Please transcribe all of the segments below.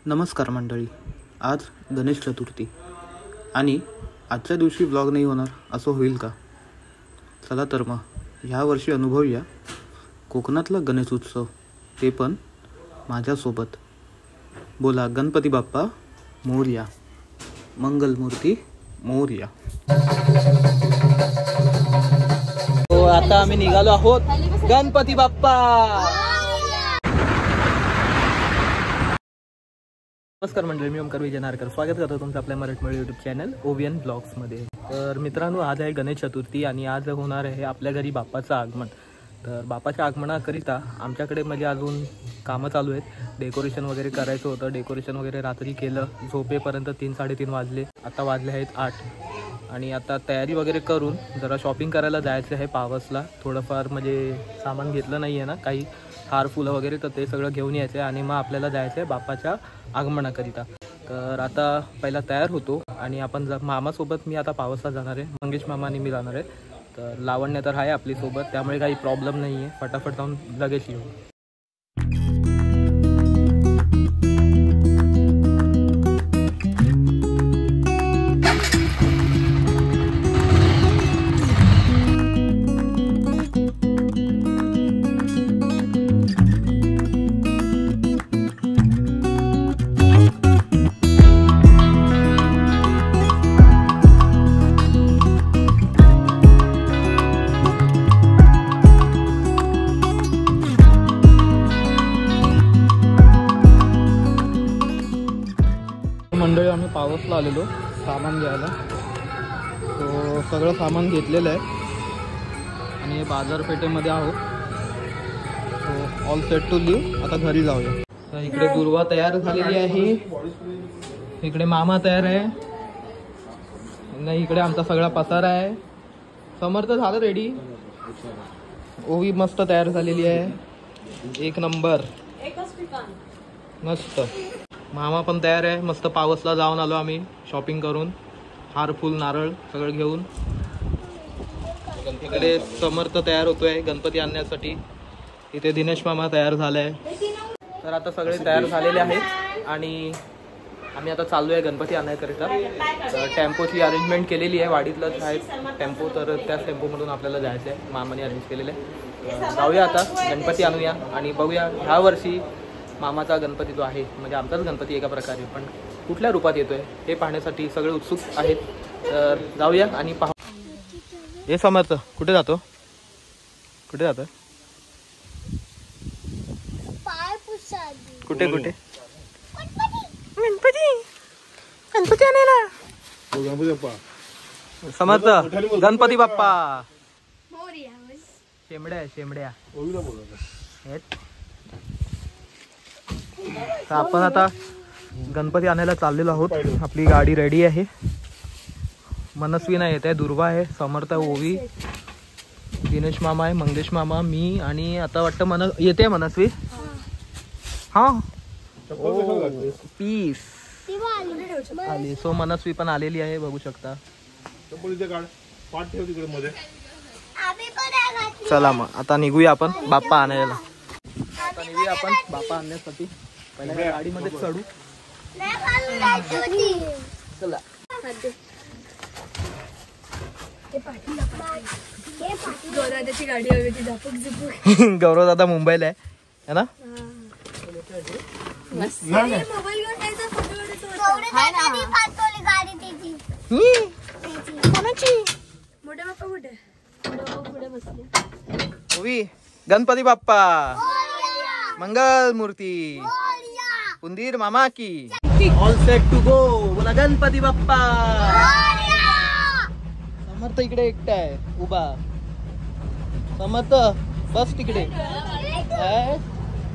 नमस्कार मंडळी, आज गणेश चतुर्थी आणि आजच्या दिवशी व्लॉग नाही होणार असं होईल का? चला तर मग ह्या वर्षी अनुभवूया कोकणातला गणेश उत्सव, ते पण माझ्यासोबत. बोला गणपती बाप्पा मोरया, मंगलमूर्ती मोरया. हो, आता आम्ही निघालो आहोत. गणपती बाप्पा. नमस्कार मंडळी, मी ओमकार विजय नारकर स्वागत करतो तुमचं आपल्या मराठमोळी यूट्यूब चॅनल ओवियन ब्लॉग्समध्ये. तर मित्रांनो, आज आहे गणेश चतुर्थी आणि आज होणार आहे आपल्या घरी बाप्पाचं आगमन. तर बाप्पाच्या आगमनाकरिता आमच्याकडे म्हणजे अजून कामं चालू आहेत. डेकोरेशन वगैरे करायचं होतं. डेकोरेशन वगैरे रात्री केलं, झोपेपर्यंत 3-3:30 वाजले. आता वाजले आहेत 8 आणि आता तयारी वगैरे करून जरा शॉपिंग करायला जायचं आहे पावसला. थोडंफार म्हणजे सामान घेतलं नाही आहे ना, काही हार फुलं वगैरे, तर ते सगळं घेऊन यायचं आहे आणि मग आपल्याला जायचं आहे बाप्पाच्या आगमनाकरिता. तर आता पहिला तयार होतो आणि आपण मामासोबत मी आता पावसला जाणार आहे. मंगेश मामा आणि मी जाणार आहे. तर लावण्य तर आहे आपलीसोबत, त्यामुळे काही प्रॉब्लेम नाही आहे. फटाफट जाऊन लगेच येऊ. मंडळी, आम्ही पावसला आलेलो सामान घ्यायला. तो सगळं सामान घेतलेलं आहे आणि बाजारपेठेमध्ये आहोत. तो ऑल सेट टू लिव्ह. आता घरी जाऊया. तर इकडे दुर्वा तयार झालेली आहे, इकडे मामा तयार आहे, नाही इकडे आमचा सगळा पसारा आहे. समर्थ झालं रेडी. ओवी मस्त तयार झालेली आहे, एक नंबर, मस्त. मामा पण तयार आहे, मस्त. पावसला जाऊन आलो आम्ही शॉपिंग करून, हार फुल नारळ सगळं घेऊन. इकडे समर्थ तयार होतोय गणपती आणण्यासाठी. इथे दिनेश मामा तयार झालाय. तर आता सगळे तयार झालेले आहेत आणि आम्ही आता चाललो आहे गणपती आणण्याकरिता. टेम्पोची अरेंजमेंट केलेली आहे, वाडीतलंच आहे टेम्पो, तर त्याच टेम्पोमधून आपल्याला जायचं आहे. मामाने अरेंज केलेलं आहे. जाऊया आता, गणपती आणूया आणि बघूया ह्या वर्षी मामाचा गणपती जो आहे, म्हणजे आमचाच गणपती एका प्रकारे, पण कुठल्या रूपात येतोय हे पाहण्यासाठी सगळे उत्सुक आहेत. तर जाऊया आणि पाहू. हे समर्थ कुठे जातो? कुठे जातो? कुठे कुठे? गणपती गणपती आणायला. समर्थ गणपती बाप्पा. शेमड्या शेमड्या. तर आपण आता गणपती आणायला चाललेलो आहोत. आपली गाडी रेडी आहे. मनस्वी नाही येत आहे, दुर्वा आहे, समर्थ आहे, ओवी, दिनेश मामा आहे, मंगेश मामा, मी आणि आता वाटतं येते मनस्वी. हा पीस आली. सो मनस्वी पण आलेली आहे, बघू शकता. चला मग आता निघूया आपण बाप्पा आणायला. आता निघूया आपण बाप्पा आणण्यासाठी. पहिल्या गाडीमध्ये चढू. चला. गौरव दादा मुंबईला आहे ना. गणपती बाप्पा मंगल मूर्ती उंदीर मामा की. All set to go. बोला गणपती बाप्पा. समर्थ इकडे एकटा आहे उभा. समर्थ बस तिकडे.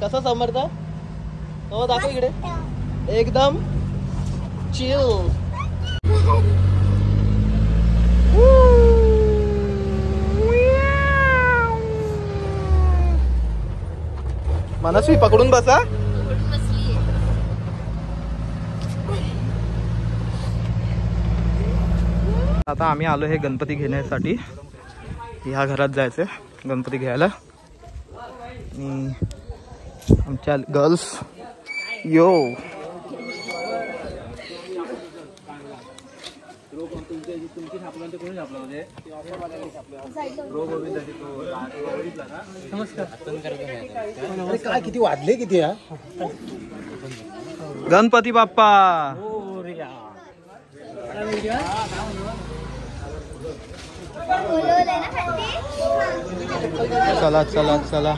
कसा समर्थ? हो दाखव इकडे. एकदम चिल. मनस्वी पकडून बसा. आता आम्ही आलो हे गणपती घेण्यासाठी. ह्या घरात जायचं गणपती घ्यायला. आमच्या गर्ल्स यो नमस्कार. काय किती वाजले किती हा? गणपती बाप्पा चला चला चला.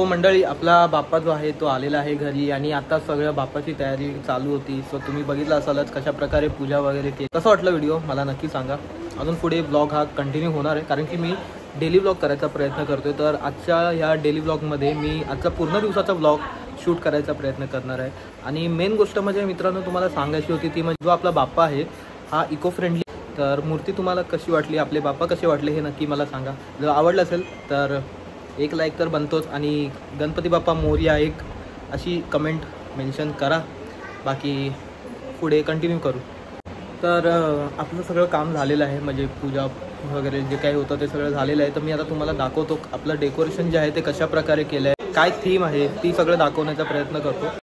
मंडळी आपला बाप्पा जो आहे तो आलेला आहे घरी आणि आता सगळं बाप्पाची तयारी चालू होती. सो तुम्ही बघितलं असालच कशा प्रकारे पूजा वगैरे केली. कसं वाटलं व्हिडिओ मला नक्की सांगा. अजून पुढे ब्लॉग हा कंटिन्यू होणार आहे कारण की मी डेली ब्लॉग करायचा प्रयत्न करतोय. तर आजच्या ह्या डेली ब्लॉगमध्ये मी आजचा पूर्ण दिवसाचा ब्लॉग शूट करायचा प्रयत्न करणार आहे. आणि मेन गोष्ट म्हणजे मित्रांनो तुम्हाला सांगायची होती ती म्हणजे जो आपला बाप्पा आहे हा इको फ्रेंडली. तर मूर्ती तुम्हाला कशी वाटली, आपले बाप्पा कसे वाटले हे नक्की मला सांगा. जर आवडलं असेल तर एक लाईक तर बनतोच आणि गणपती बाप्पा मोरया एक अशी कमेंट मेन्शन करा. बाकी पुढे कंटिन्यू करू. तर आपलं सगळं काम झालेलं आहे म्हणजे पूजा वगैरे जे काही होतं ते सगळं झालेलं आहे. तर मी आता तुम्हाला दाखवतो आपलं डेकोरेशन जे आहे ते कशा प्रकारे केलं आहे, काय थीम आहे ती सगळं दाखवण्याचा प्रयत्न करतो.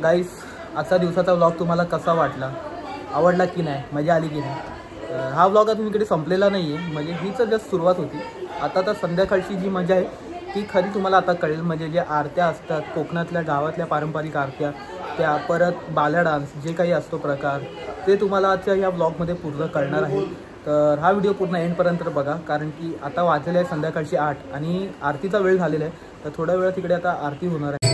गाईस, आजचा दिवसाचा व्लॉग तुम्हाला कसा वाटला, आवडला की नाही, मजा आली की नाही? हा व्लॉग अजून इकडे संपलेला नाही आहे, म्हणजे हीच जस्ट सुरुवात होती. आता तर संध्याकाळची जी मजा आहे ती खरी तुम्हाला आता कळेल. म्हणजे जे आरत्या असतात कोकणातल्या गावातल्या पारंपरिक आरत्या, त्या परत बाल्या डान्स जे काही असतो प्रकार, ते तुम्हाला आजच्या या व्लॉगमध्ये पूर्ण कळणार आहे. तर हा व्हिडिओ पूर्ण एंडपर्यंत बघा, कारण की आता वाजलेले आहे संध्याकाळची 8 आणि आरतीचा वेळ झालेला आहे. तर थोड्या वेळात तिकडे आता आरती होणार आहे.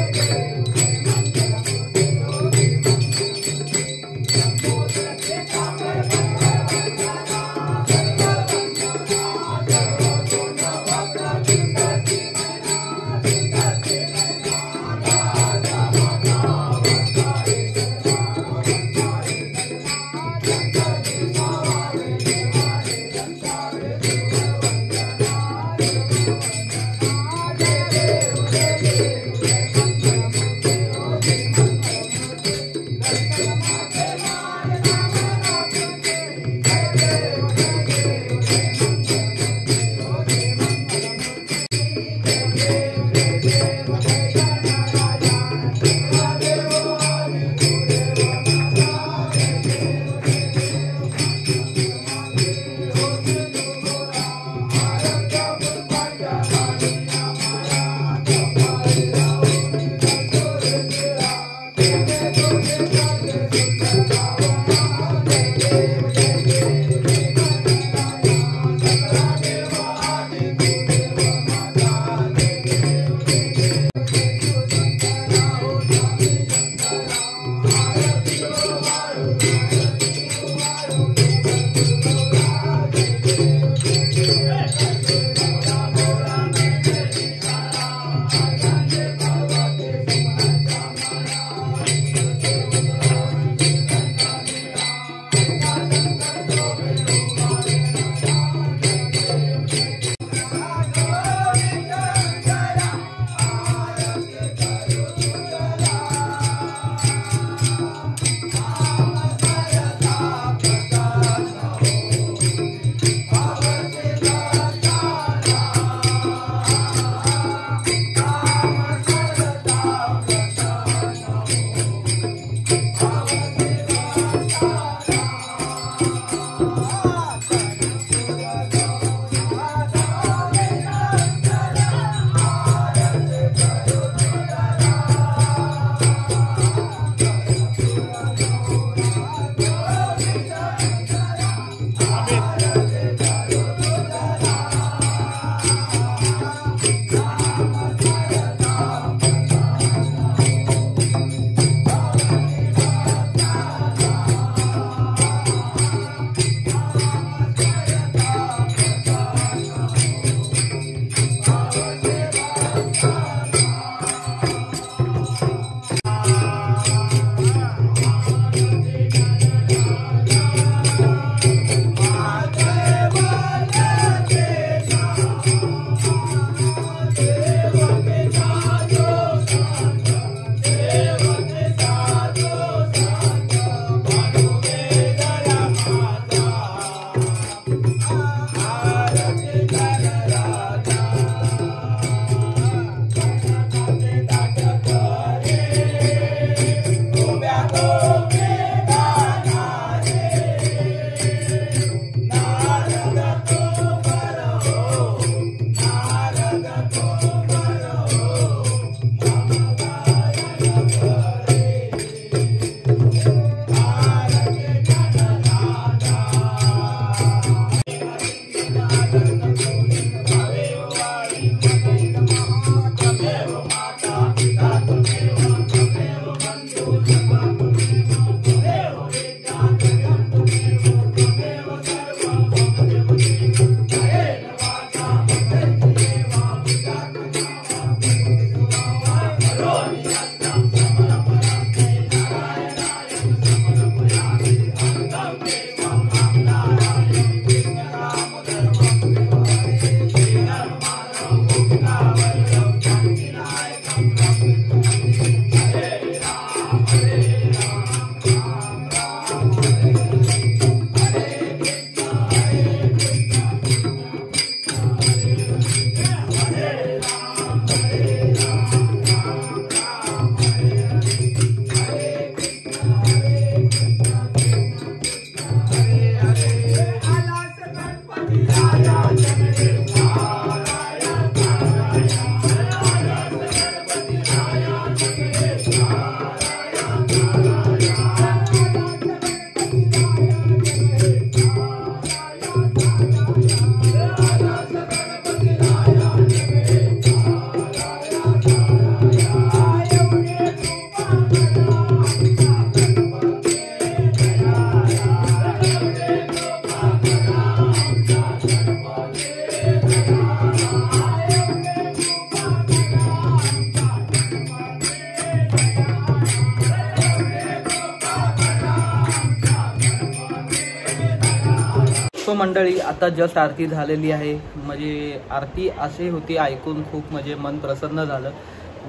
सो मंडळी, आता जस्ट आरती झालेली आहे. म्हणजे आरती अशी होती, ऐकून खूप म्हणजे मन प्रसन्न झालं.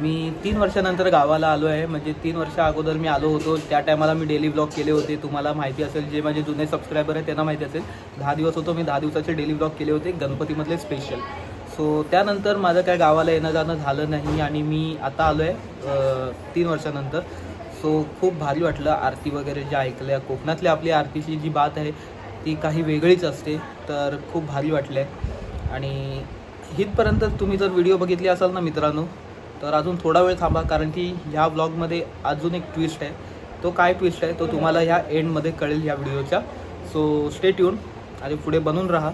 मी 3 वर्षानंतर गावाला आलो आहे. म्हणजे 3 वर्षा अगोदर मी आलो होतो, त्या टायमाला मी डेली ब्लॉग केले होते. तुम्हाला माहिती असेल, जे माझे जुने सबस्क्रायबर आहेत त्यांना माहिती असेल, 10 दिवस होतो मी, 10 दिवसाचे डेली ब्लॉग केले होते, गणपतीमधले स्पेशल. सो त्यानंतर माझं काय गावाला येणं जाणं झालं नाही आणि मी आता आलो आहे 3 वर्षानंतर. सो खूप भारी वाटलं. आरती वगैरे ज्या ऐकल्या, कोकणातल्या आपली आरतीची जी बात आहे ती काही वेगळीच असते. तर खूप भारी वाटलं आहे. आणि इथपर्यंत तुम्ही जर व्हिडिओ बघितली असाल ना मित्रांनो, तर अजून थोडा वेळ थांबा, कारण की ह्या ब्लॉगमध्ये अजून एक ट्विस्ट आहे. तो काय ट्विस्ट आहे तो तुम्हाला ह्या एंडमध्ये कळेल ह्या व्हिडिओच्या. सो स्टे ट्यून आणि पुढे बनून राहा.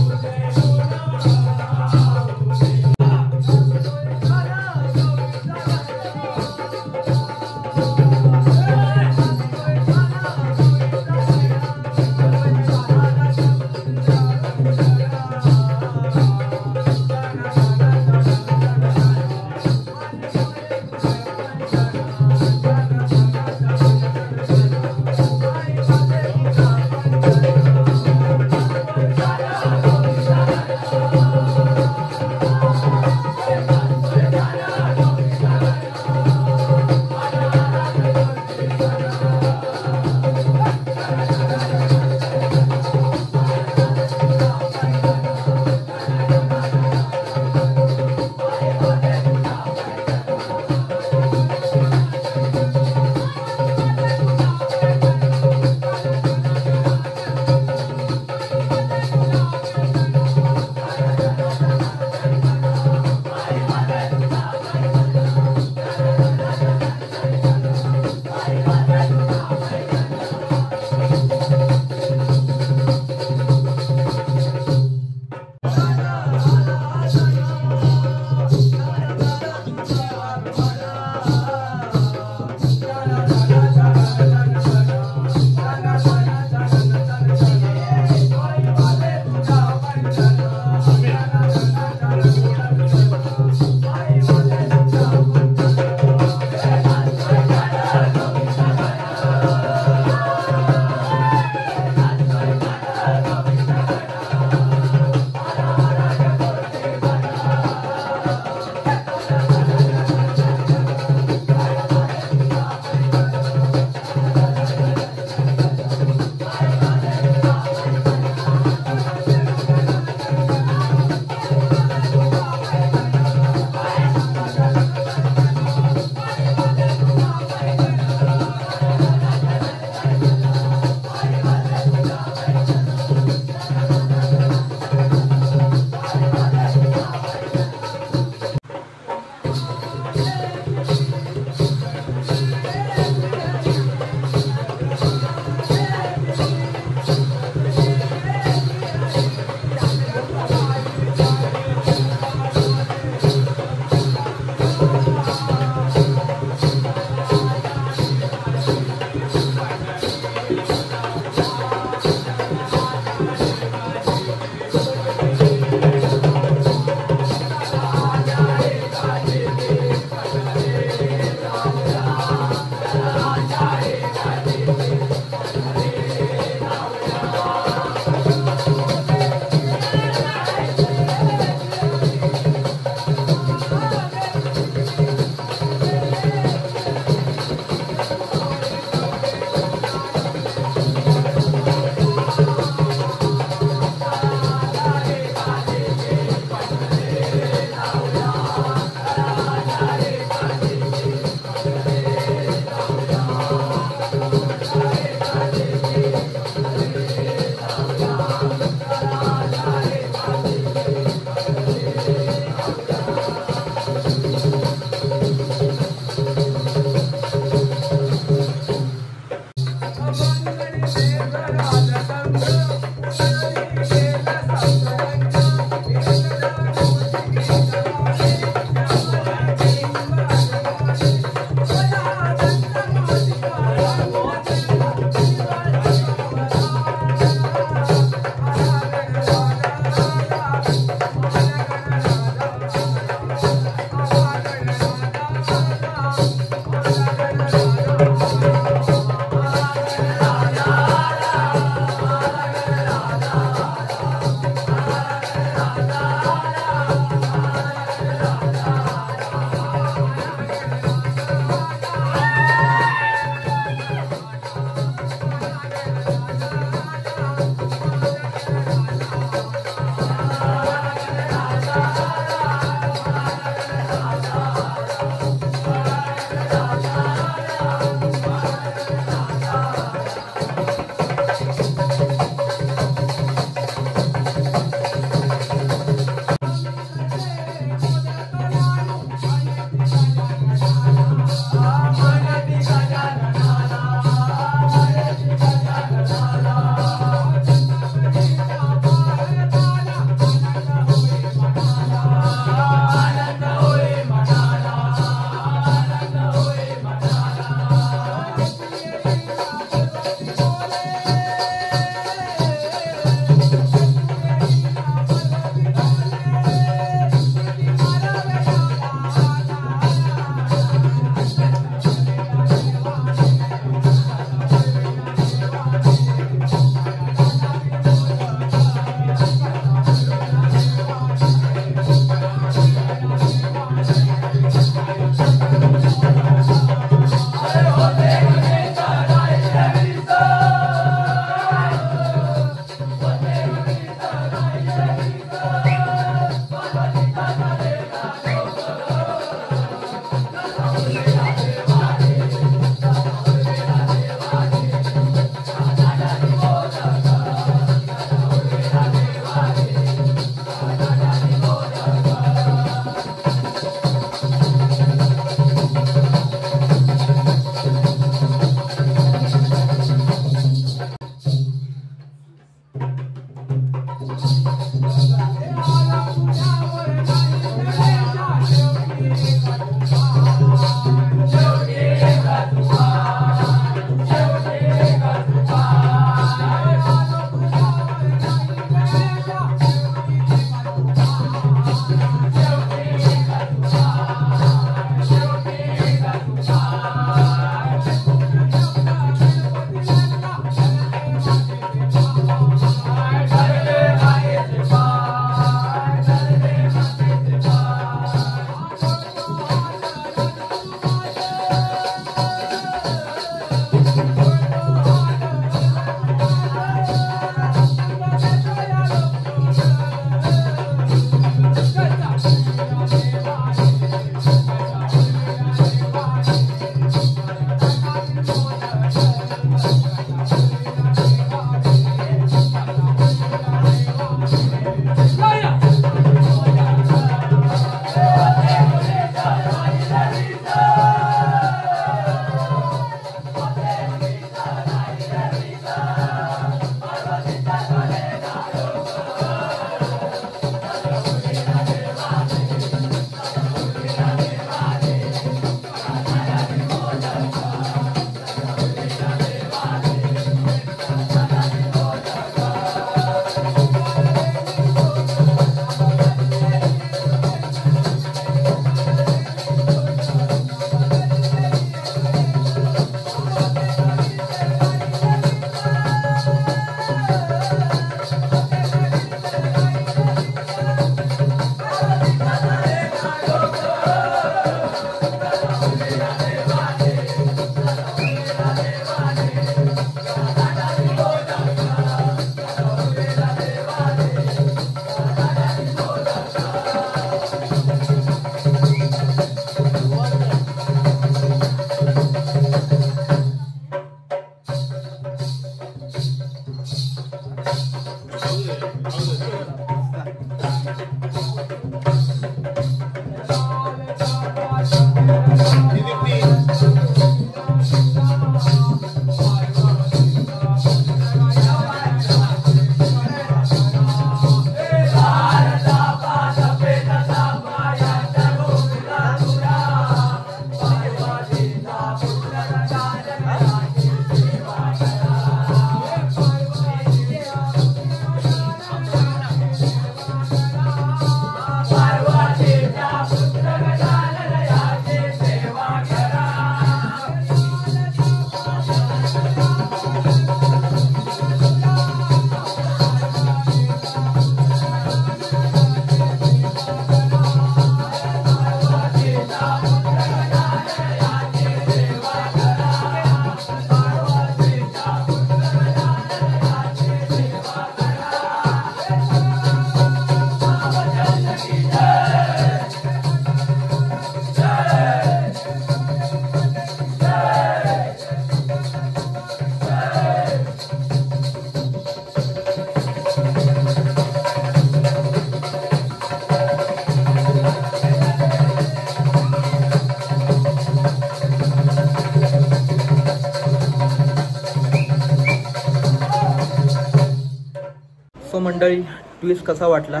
सो मंडळी, ट्विस्ट कसा वाटला,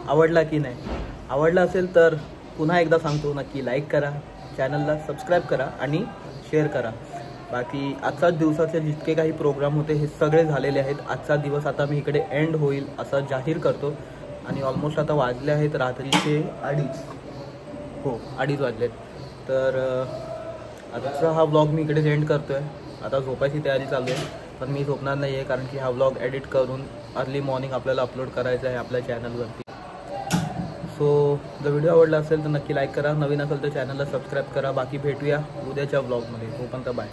आवडला की नाही? आवडला असेल तर पुन्हा एकदा सांगतो, नक्की लाईक करा, चॅनलला सबस्क्राईब करा आणि शेअर करा. बाकी आजच्या दिवसाचे जितके काही प्रोग्राम होते हे सगळे झालेले आहेत. आजचा दिवस आता मी इकडे एंड होईल असं जाहीर करतो. आणि ऑलमोस्ट आता वाजले आहेत रात्रीचे 2:30. हो, 2:30 वाजलेत. तर आजचा हा व्लॉग मी इकडेच एंड करतो आहे. आता झोपायची तयारी चालू आहे, पण मी झोपणार नाही आहे कारण की हा व्लॉग एडिट करून अर्ली मॉर्निंग आपल्याला अपलोड करायचा आहे आपल्या चॅनलवरती. सो जर व्हिडिओ आवडला असेल तर नक्की लाईक करा, नवीन असेल तर चॅनलला सबस्क्राईब करा. बाकी भेटूया उद्याच्या व्लॉगमध्ये. तोपर्यंत बाय.